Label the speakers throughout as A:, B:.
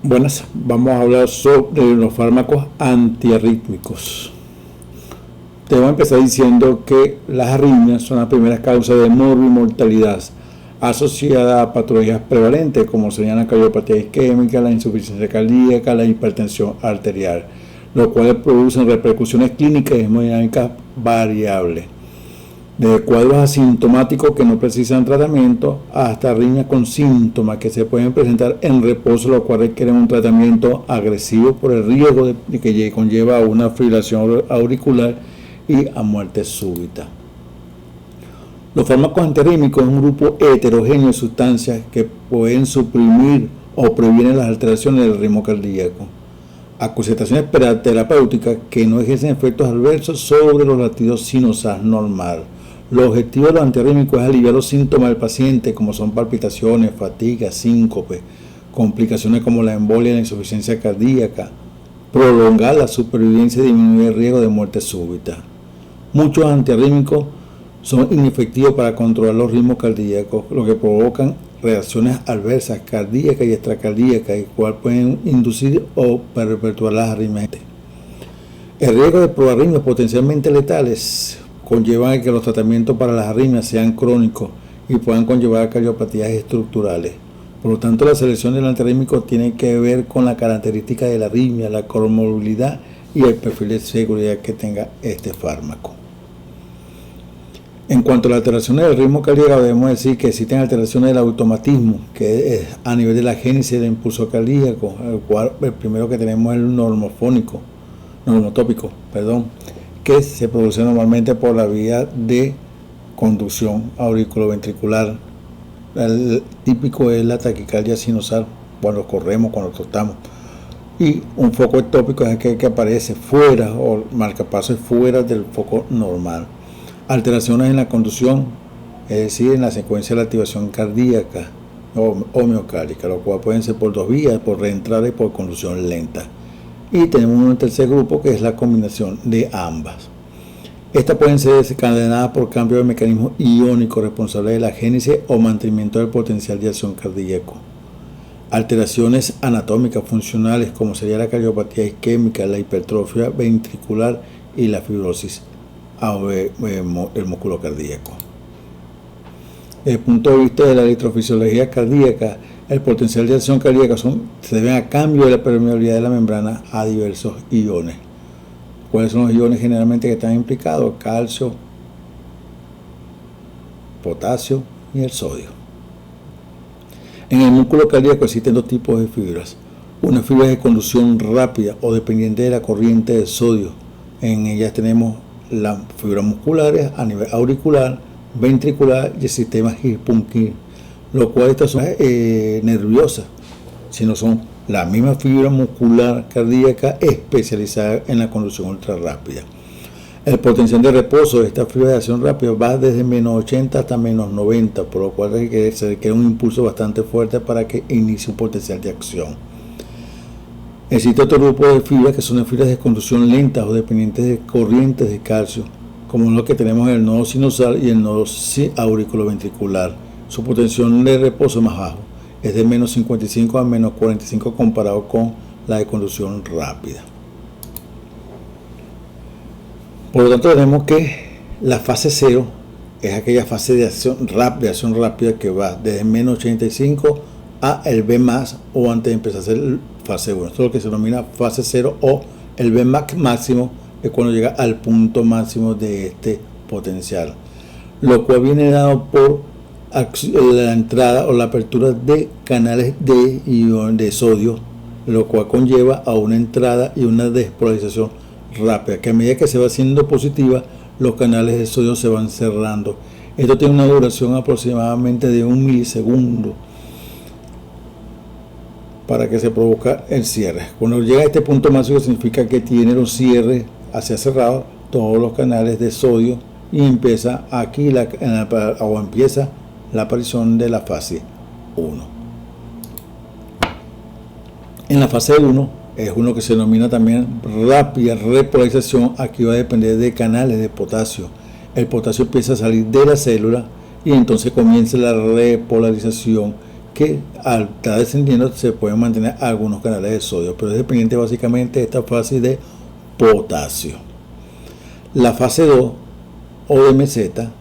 A: Buenas, vamos a hablar sobre los fármacos antiarrítmicos. Te voy a empezar diciendo que las arritmias son las primeras causas de morbimortalidad asociadas a patologías prevalentes como serían la cardiopatía isquémica, la insuficiencia cardíaca, la hipertensión arterial, lo cual producen repercusiones clínicas y hemodinámicas variables, de cuadros asintomáticos que no precisan tratamiento hasta arritmias con síntomas que se pueden presentar en reposo, lo cual requieren un tratamiento agresivo por el riesgo de que conlleva a una fibrilación auricular y a muerte súbita. Los fármacos antiarrítmicos es un grupo heterogéneo de sustancias que pueden suprimir o previenen las alteraciones del ritmo cardíaco. Acusaciones terapéuticas que no ejercen efectos adversos sobre los latidos sinusales normal. Los objetivos de los antiarrítmicos es aliviar los síntomas del paciente, como son palpitaciones, fatiga, síncope, complicaciones como la embolia y la insuficiencia cardíaca, prolongar la supervivencia y disminuir el riesgo de muerte súbita. Muchos antiarrítmicos son inefectivos para controlar los ritmos cardíacos, lo que provocan reacciones adversas cardíacas y extracardíacas, y cual pueden inducir o perpetuar las arritmias. El riesgo de proarritmias potencialmente letales conlleva a que los tratamientos para las arritmias sean crónicos y puedan conllevar a cardiopatías estructurales. Por lo tanto, la selección del antiarrítmico tiene que ver con la característica de la arritmia, la comorbilidad y el perfil de seguridad que tenga este fármaco. En cuanto a las alteraciones del ritmo cardíaco, debemos decir que existen alteraciones del automatismo, que es a nivel de la génesis del impulso cardíaco, el cual el primero que tenemos es el normotópico, que se produce normalmente por la vía de conducción auriculoventricular. El típico es la taquicardia sinusal, cuando corremos, cuando trotamos. Y un foco ectópico es aquel que aparece fuera o marcapasos fuera del foco normal. Alteraciones en la conducción, es decir, en la secuencia de la activación cardíaca o miocárdica, lo cual pueden ser por dos vías, por reentrada y por conducción lenta. Y tenemos un tercer grupo que es la combinación de ambas. Estas pueden ser desencadenadas por cambio de mecanismo iónico responsable de la génesis o mantenimiento del potencial de acción cardíaco. Alteraciones anatómicas funcionales como sería la cardiopatía isquémica, la hipertrofia ventricular y la fibrosis el músculo cardíaco. Desde el punto de vista de la electrofisiología cardíaca, el potencial de acción cardíaca se debe a cambio de la permeabilidad de la membrana a diversos iones. ¿Cuáles son los iones generalmente que están implicados? Calcio, potasio y el sodio. En el músculo cardíaco existen dos tipos de fibras. Una fibra de conducción rápida o dependiente de la corriente de sodio. En ellas tenemos las fibras musculares a nivel auricular, ventricular y el sistema His-Purkinje, lo cual estas son nerviosas, sino son la misma fibra muscular cardíaca especializada en la conducción ultra rápida. El potencial de reposo de esta fibra de acción rápida va desde menos 80 hasta menos 90, por lo cual se requiere un impulso bastante fuerte para que inicie un potencial de acción. Existe otro grupo de fibras que son las fibras de conducción lentas o dependientes de corrientes de calcio, como lo que tenemos en el nodo sinusal y el nodo auriculoventricular. Su potencial de reposo más bajo es de menos 55 a menos 45 comparado con la de conducción rápida. Por lo tanto, tenemos que la fase 0 es aquella fase de acción rápida que va desde menos 85 a el B más o antes de empezar a hacer fase 1. Esto es lo que se denomina fase 0 o el B máximo, es cuando llega al punto máximo de este potencial, lo cual viene dado por la entrada o la apertura de canales de sodio, lo cual conlleva a una entrada y una despolarización rápida, que a medida que se va haciendo positiva, los canales de sodio se van cerrando. Esto tiene una duración aproximadamente de 1 milisegundo para que se produzca el cierre. Cuando llega a este punto máximo significa que tiene los cierres hacia cerrado todos los canales de sodio y empieza aquí empieza la aparición de la fase 1. En la fase 1 es uno que se denomina también rápida repolarización. Aquí va a depender de canales de potasio. El potasio empieza a salir de la célula y entonces comienza la repolarización que al estar descendiendo se pueden mantener algunos canales de sodio, pero es dependiente básicamente de esta fase de potasio. La fase 2 o de meseta,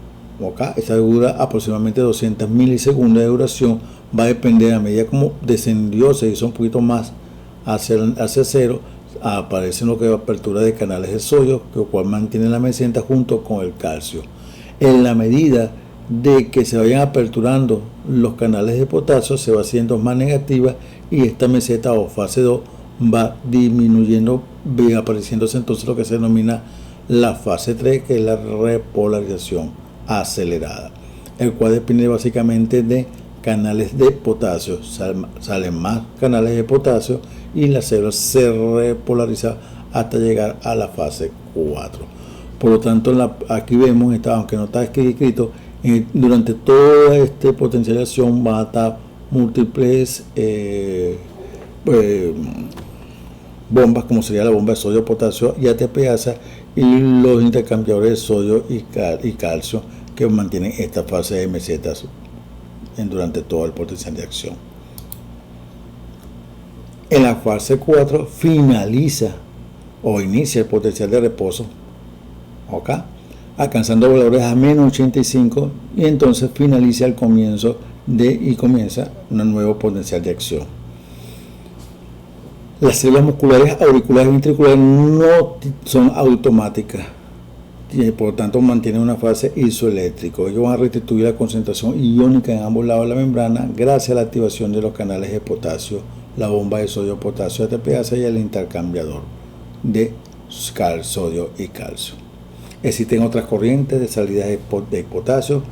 A: acá, esta dura aproximadamente 200 milisegundos de duración, va a depender a medida como descendió, se hizo un poquito más hacia cero, aparece lo que es apertura de canales de sodio, que cual mantiene la meseta junto con el calcio. En la medida de que se vayan aperturando los canales de potasio, se va haciendo más negativa y esta meseta o fase 2 va disminuyendo, apareciéndose entonces lo que se denomina la fase 3, que es la repolarización acelerada, el cual depende básicamente de canales de potasio. Salen más canales de potasio y la célula se repolariza hasta llegar a la fase 4. Por lo tanto, aquí vemos, aunque no está escrito, durante toda esta potencialización va a estar múltiples bombas, como sería la bomba de sodio, potasio y ATPasa, y los intercambiadores de sodio y calcio, que mantienen esta fase de mesetas durante todo el potencial de acción. En la fase 4 finaliza o inicia el potencial de reposo, alcanzando valores a menos 85, y entonces finaliza el comienzo y comienza un nuevo potencial de acción. Las células musculares auriculares y ventriculares no son automáticas, y por lo tanto mantienen una fase isoeléctrica. Ellos van a restituir la concentración iónica en ambos lados de la membrana gracias a la activación de los canales de potasio, la bomba de sodio, potasio, ATPasa y el intercambiador de sodio y calcio. Existen otras corrientes de salida de potasio,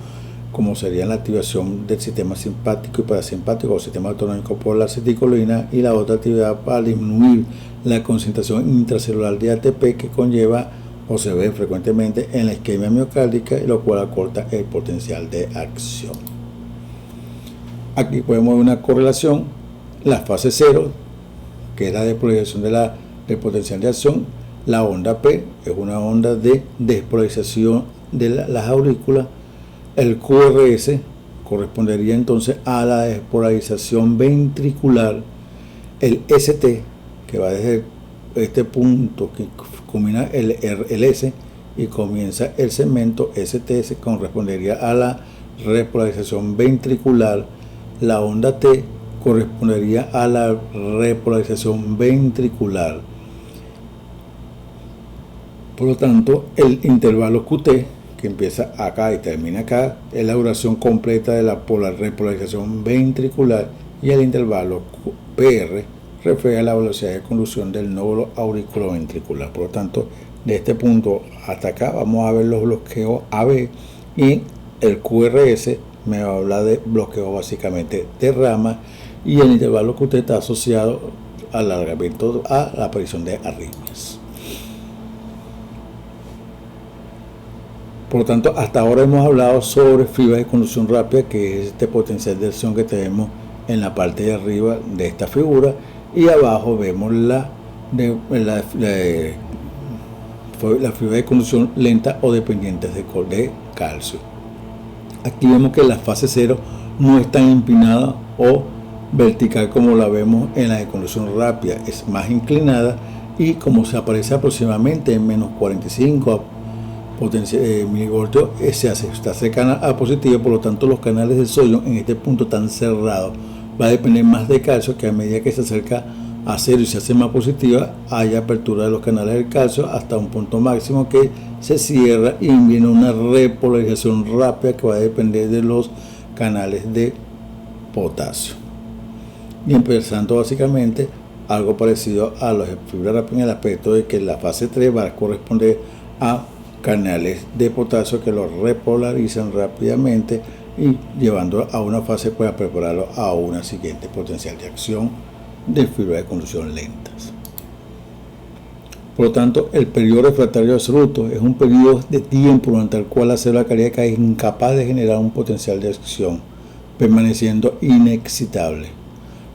A: como serían la activación del sistema simpático y parasimpático o sistema autonómico por la acetilcolina, y la otra actividad para disminuir la concentración intracelular de ATP, que conlleva o se ve frecuentemente en la isquemia miocárdica, lo cual acorta el potencial de acción. Aquí podemos ver una correlación. La fase 0, que es la despolarización del potencial de acción, la onda P es una onda de despolarización de las aurículas. El QRS correspondería entonces a la despolarización ventricular. El ST, que va desde este punto que culmina el S y comienza el segmento ST, correspondería a la repolarización ventricular. La onda T correspondería a la repolarización ventricular. Por lo tanto, el intervalo QT, que empieza acá y termina acá, es la duración completa de la repolarización ventricular, y el intervalo PR refleja la velocidad de conducción del nódulo auriculoventricular. Por lo tanto, de este punto hasta acá vamos a ver los bloqueos AB, y el QRS me habla de bloqueo básicamente de rama, y el intervalo QT está asociado al alargamiento a la aparición de arritmias. Por lo tanto, hasta ahora hemos hablado sobre fibras de conducción rápida, que es este potencial de acción que tenemos en la parte de arriba de esta figura, y abajo vemos la fibra de conducción lenta o dependientes de calcio. Aquí vemos que la fase 0 no es tan empinada o vertical como la vemos en la de conducción rápida, es más inclinada, y como se aparece aproximadamente en menos 45 milivoltios, está cercana a positivo. Por lo tanto, los canales de sodio en este punto están cerrados. Va a depender más de calcio, que a medida que se acerca a cero y se hace más positiva, hay apertura de los canales del calcio hasta un punto máximo que se cierra, y viene una repolarización rápida que va a depender de los canales de potasio, y empezando básicamente algo parecido a los fibras rápidas en el aspecto de que la fase 3 va a corresponder a canales de potasio que los repolarizan rápidamente, y llevando a una fase para prepararlo a una siguiente potencial de acción de fibra de conducción lentas. Por lo tanto, el periodo refractario absoluto es un periodo de tiempo durante el cual la célula cardíaca es incapaz de generar un potencial de acción, permaneciendo inexcitable.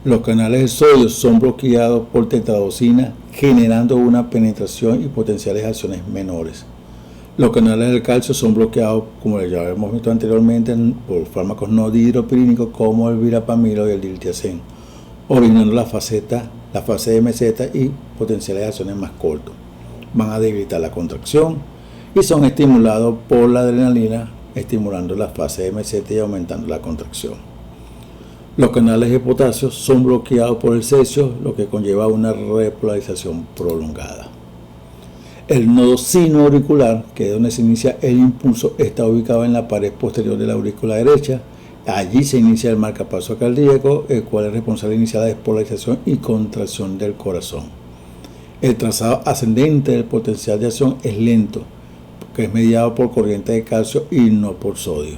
A: Los canales de sodio son bloqueados por tetradosina, generando una penetración y potenciales acciones menores. Los canales del calcio son bloqueados, como ya hemos visto anteriormente, por fármacos no dihidropínicos como el virapamilo y el diltiazem, originando la fase de meseta y potenciales acciones más cortas. Van a debilitar la contracción y son estimulados por la adrenalina, estimulando la fase de meseta y aumentando la contracción. Los canales de potasio son bloqueados por el cesio, lo que conlleva una repolarización prolongada. El nodo sinoauricular, que es donde se inicia el impulso, está ubicado en la pared posterior de la aurícula derecha. Allí se inicia el marcapaso cardíaco, el cual es responsable de iniciar la despolarización y contracción del corazón. El trazado ascendente del potencial de acción es lento, porque es mediado por corriente de calcio y no por sodio.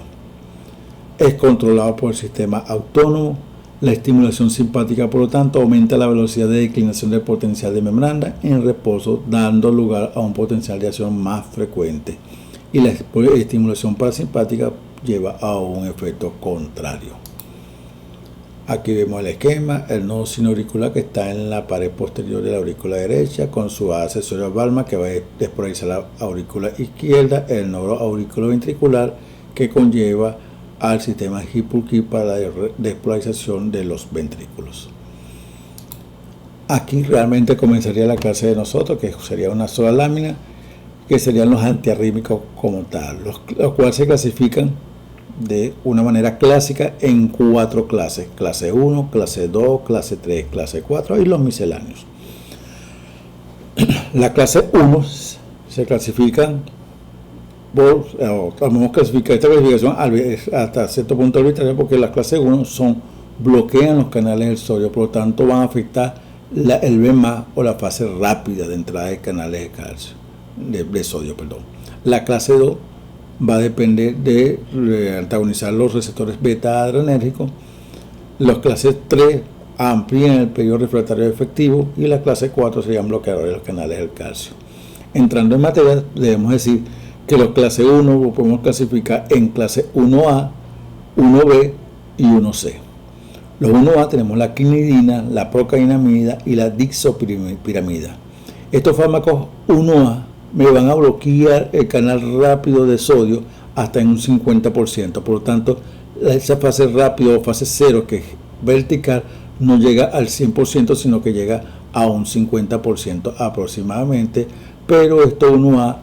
A: Es controlado por el sistema autónomo. La estimulación simpática, por lo tanto, aumenta la velocidad de declinación del potencial de membrana en reposo, dando lugar a un potencial de acción más frecuente. Y la estimulación parasimpática lleva a un efecto contrario. Aquí vemos el esquema, el nodo sinoauricular que está en la pared posterior de la aurícula derecha, con su accesorio valma que va a despolarizar la aurícula izquierda, el nodo auriculoventricular que conlleva al sistema His-Purkinje para la despolarización de los ventrículos. Aquí realmente comenzaría la clase de nosotros, que sería una sola lámina, que serían los antiarrítmicos como tal, los cuales se clasifican de una manera clásica en 4 clases: clase 1, clase 2, clase 3, clase 4 y los misceláneos. La clase 1 se clasifican vamos a clasificar esta clasificación hasta cierto punto arbitrario, porque las clases 1 bloquean los canales del sodio, por lo tanto van a afectar el VMAT o la fase rápida de entrada de canales de calcio, de sodio. La clase 2 va a depender de antagonizar los receptores beta adrenérgicos. Las clases 3 amplían el periodo refractario efectivo y la clase 4 serían bloqueadores de los canales del calcio. Entrando en materia, debemos decir que los clase 1 lo podemos clasificar en clase 1A, 1B y 1C. Los 1A tenemos la quinidina, la procainamida y la dixopiramida. Estos fármacos 1A me van a bloquear el canal rápido de sodio hasta en un 50%. Por lo tanto, esa fase rápida o fase 0, que es vertical, no llega al 100%, sino que llega a un 50% aproximadamente. Pero estos 1A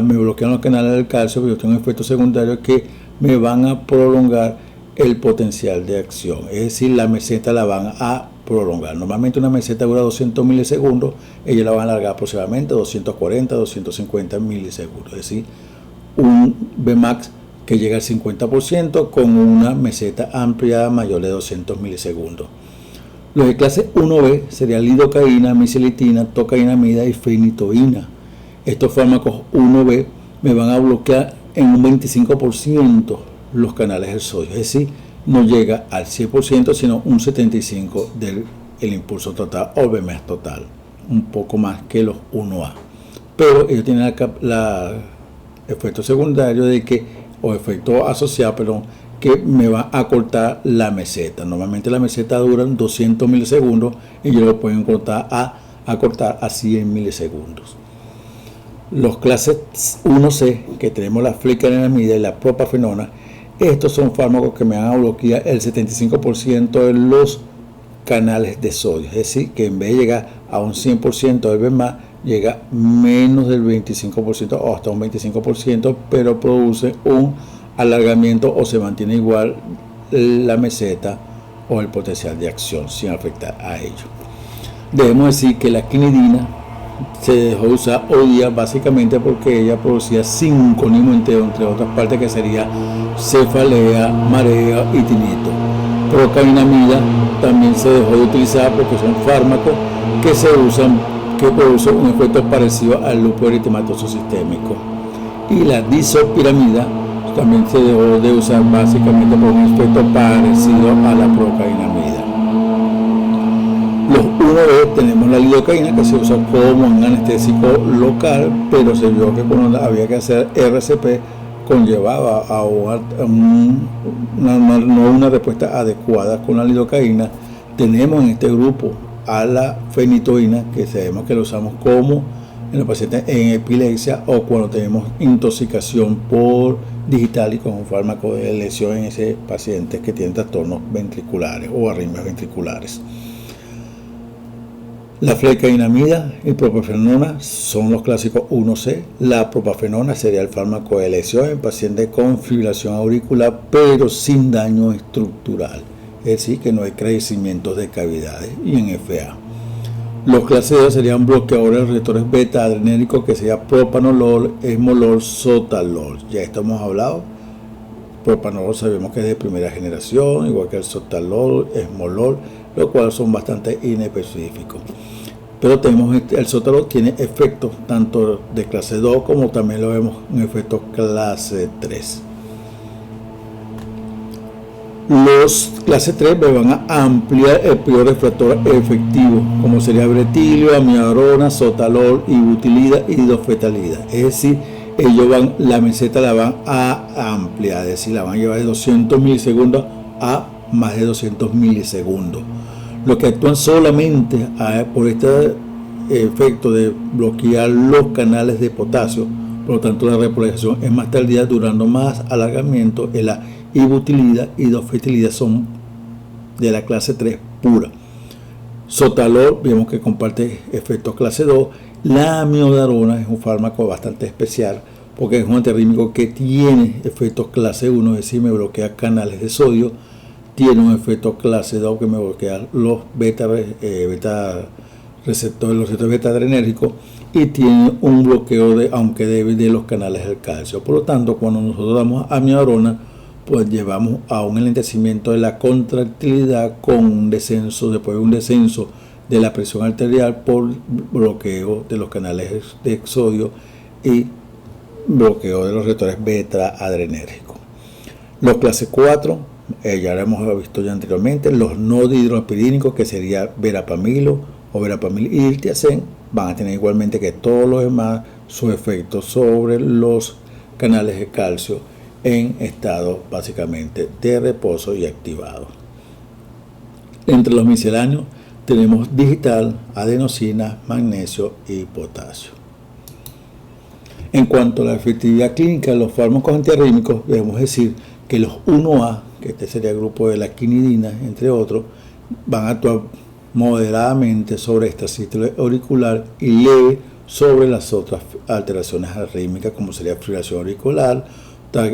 A: me bloquean los canales del calcio, pero yo tengo efectos secundarios que me van a prolongar el potencial de acción, es decir, la meseta la van a prolongar. Normalmente una meseta dura 200 milisegundos, ellos la van a alargar aproximadamente 240, 250 milisegundos, es decir, un Vmax que llega al 50% con una meseta ampliada mayor de 200 milisegundos. Los de clase 1B serían lidocaína, miselitina, tocainamida y fenitoína. Estos fármacos 1B me van a bloquear en un 25% los canales del sodio, es decir, no llega al 100%, sino un 75% del impulso total o Vmax total, un poco más que los 1A. Pero ellos tienen el efecto secundario de que, o efecto asociado, que me va a cortar la meseta. Normalmente la meseta dura 200 milisegundos y ellos lo pueden cortar a 100 milisegundos. Los clases 1C, que tenemos la flicalenamida y la propafenona, estos son fármacos que me van a bloquear el 75% de los canales de sodio, es decir, que en vez de llegar a un 100% del Vmax, llega menos del 25% o hasta un 25%, pero produce un alargamiento o se mantiene igual la meseta o el potencial de acción sin afectar a ello. Debemos decir que la quinidina se dejó de usar hoy día básicamente porque ella producía sinconismo entero, entre otras partes, que sería cefalea, marea y tinito. Procainamida también se dejó de utilizar porque son fármacos que se usan, que producen un efecto parecido al lupus eritematoso sistémico. Y la disopiramida también se dejó de usar básicamente por un efecto parecido a la procainamida. Los 1B tenemos la lidocaína, que se usa como un anestésico local, pero se vio que cuando había que hacer RCP conllevaba a una respuesta adecuada con la lidocaína. Tenemos en este grupo a la fenitoína, que sabemos que lo usamos como en los pacientes en epilepsia o cuando tenemos intoxicación por digital y con un fármaco de lesión en ese paciente que tiene trastornos ventriculares o arritmias ventriculares. La flecainamida y propafenona son los clásicos 1C. La propafenona sería el fármaco de lesión en pacientes con fibrilación auricular, pero sin daño estructural, es decir, que no hay crecimientos de cavidades y en FA. Los clases 2 serían bloqueadores de receptores beta adrenérgicos, que sería propanolol, esmolol, sotalol. Ya esto hemos hablado. Propanolol sabemos que es de primera generación, igual que el sotalol, esmolol, lo cual son bastante inespecíficos. Pero tenemos el sotalol tiene efectos tanto de clase 2 como también lo vemos en efectos clase 3. Los clase 3 van a ampliar el periodo refractor efectivo, como sería bretilio, amiodarona, sotalol, ibutilida y dofetalida. Es decir, la meseta la van a ampliar, es decir, la van a llevar de 200 milisegundos a más de 200 milisegundos. Los que actúan solamente por este efecto de bloquear los canales de potasio, por lo tanto la repolarización es más tardía, durando más alargamiento, en la ibutilida y dofetilida son de la clase 3 pura. Sotalol vemos que comparte efectos clase 2. La amiodarona es un fármaco bastante especial porque es un antiarrítmico que tiene efectos clase 1, es decir, me bloquea canales de sodio. Tiene un efecto clase 2 que me bloquea los receptores, los receptores beta adrenérgicos, y tiene un bloqueo aunque débil, de los canales del calcio. Por lo tanto, cuando nosotros damos amiodarona, pues llevamos a un enlentecimiento de la contractilidad con un descenso, después de un descenso de la presión arterial por bloqueo de los canales de sodio y bloqueo de los receptores beta adrenérgicos. Los clase 4, ya lo hemos visto ya anteriormente, los no dihidroaspirínicos, que sería verapamilo o verapamil y diltiazem, van a tener igualmente que todos los demás su efecto sobre los canales de calcio en estado básicamente de reposo y activado. Entre los misceláneos tenemos digital, adenosina, magnesio y potasio. En cuanto a la efectividad clínica de los fármacos antiarrítmicos, debemos decir que los 1A, que este sería el grupo de la quinidina, entre otros, van a actuar moderadamente sobre esta sístole auricular y leve sobre las otras alteraciones arrítmicas, como sería fibrilación auricular,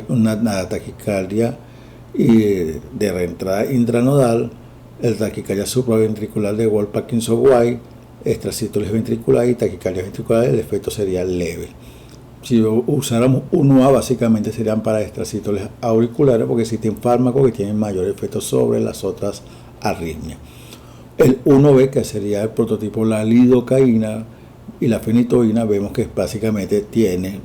A: una taquicardia de reentrada intranodal, el taquicardia supraventricular de Wolff-Parkinson-White, extrasístoles ventriculares y taquicardia ventricular. El efecto sería leve. Si usáramos 1A, básicamente serían para extrasístoles auriculares, porque existen fármacos que tienen mayor efecto sobre las otras arritmias. El 1B, que sería el prototipo, la lidocaína y la fenitoína, vemos que básicamente tiene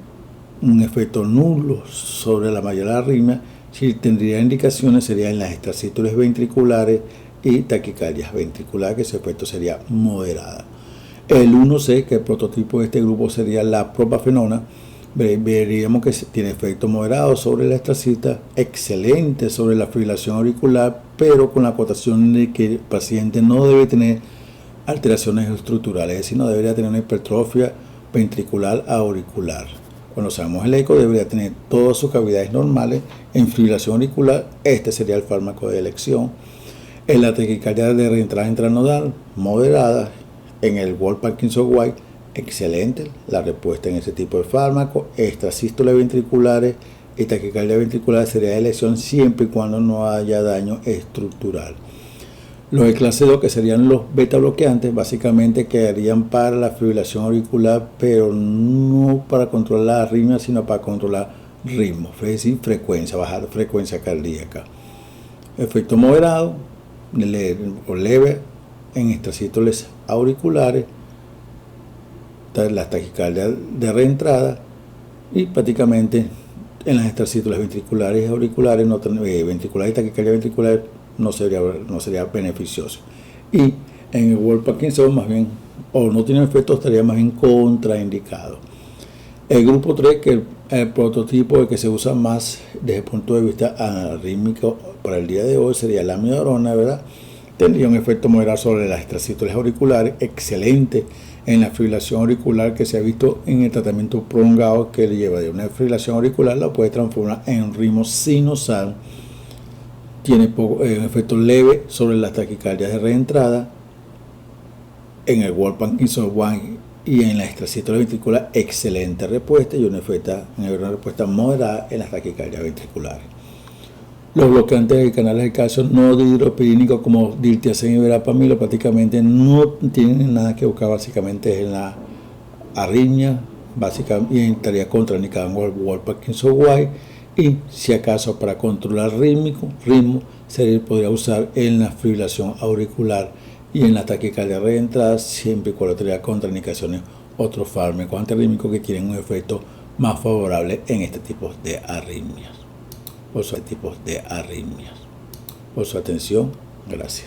A: un efecto nulo sobre la mayoría de las arritmias. Si tendría indicaciones sería en las extrasístoles ventriculares y taquicardias ventriculares, que su efecto sería moderada. El 1C, que el prototipo de este grupo sería la propafenona, veríamos que tiene efecto moderado sobre la extracista, excelente sobre la fibrilación auricular, pero con la acotación de que el paciente no debe tener alteraciones estructurales, es decir, no debería tener una hipertrofia ventricular auricular. Cuando usamos el eco, debería tener todas sus cavidades normales. En fibrilación auricular, este sería el fármaco de elección. En la taquicardia de reentrada intranodal, moderada. En el Wolff-Parkinson-White, excelente la respuesta en ese tipo de fármaco. Extrasístoles ventriculares y taquicardia ventricular sería de elección siempre y cuando no haya daño estructural. Los de clase 2, que serían los beta bloqueantes, básicamente quedarían para la fibrilación auricular, pero no para controlar la arritmia, sino para controlar ritmo, es decir, frecuencia, bajar frecuencia cardíaca. Efecto moderado o leve en extrasístoles auriculares, las taquicardias de reentrada, y prácticamente en las extrasístoles ventriculares y auriculares, ventriculares y taquicardia ventricular no sería beneficioso. Y en el Wolff-Parkinson, más bien, o no tiene efecto, estaría más bien contraindicado. El grupo 3, que el prototipo el que se usa más desde el punto de vista arrítmico para el día de hoy, sería la amiodarona, ¿verdad? tendría un efecto moderado sobre las extracístoles auriculares, excelente en la fibrilación auricular que se ha visto en el tratamiento prolongado que le lleva de una fibrilación auricular, la puede transformar en un ritmo sinusal. Tiene un efecto leve sobre las taquicardias de reentrada, en el Wolfram-Parkinson White y en la extracístole ventricular, excelente respuesta y una respuesta moderada en las taquicardias ventriculares. Los bloqueantes de canales de calcio no dihidropyrínicos como diltiazem y verapamil prácticamente no tienen nada que buscar, básicamente en la arritmia, básicamente, y estaría contraindicado en Wolfram-Parkinson White, y si acaso para controlar ritmo se podría usar en la fibrilación auricular y en la taquicardia reentrada, siempre y cuando tenga contraindicaciones otros fármacos antirrítmicos que tienen un efecto más favorable en este tipo de arritmias. Por su atención, gracias.